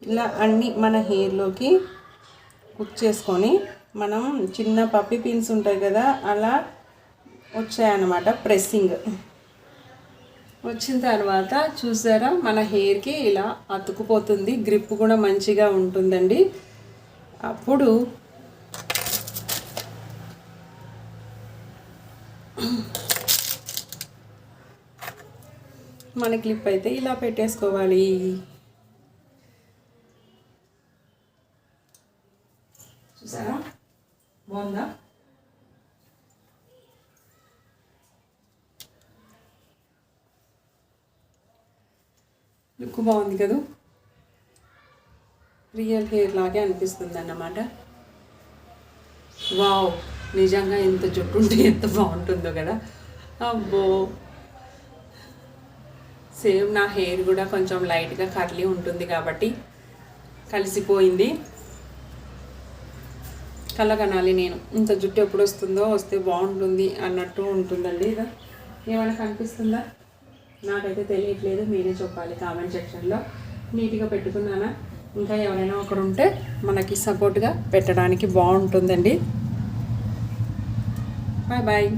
ఇలా అన్నీ మన హెయిర్లోకి కుక్ చేసుకొని మనం చిన్న పప్పి పిన్స్ ఉంటాయి కదా, అలా వచ్చాయన్నమాట. ప్రెస్సింగ్ వచ్చిన తర్వాత చూసారా, మన హెయిర్కి ఇలా అతుకుపోతుంది. గ్రిప్ కూడా మంచిగా ఉంటుందండి. అప్పుడు మన క్లిప్ అయితే ఇలా పెట్టేసుకోవాలి. చూసారా బాగుందా? లుక్ బాగుంది కదా, రియల్ హెయిర్ లాగే అనిపిస్తుంది అన్నమాట. వావ్, నిజంగా ఇంత జుట్టు ఉంటే ఎంత బాగుంటుందో కదా. అబ్బో, సేమ్ నా హెయిర్ కూడా కొంచెం లైట్గా కర్లీ ఉంటుంది కాబట్టి కలిసిపోయింది. కలగనాలి నేను, ఇంత జుట్టు ఎప్పుడు వస్తుందో, వస్తే బాగుంటుంది అన్నట్టు ఉంటుందండి. ఇదా ఏమైనా కనిపిస్తుందా? నాకైతే తెలియట్లేదు, మీరే చెప్పాలి కామెంట్ సెక్షన్లో. నీట్గా పెట్టుకున్నానా? ఇంకా ఎవరైనా ఒకరు ఉంటే మనకి సపోర్ట్గా పెట్టడానికి బాగుంటుందండి. Bye bye.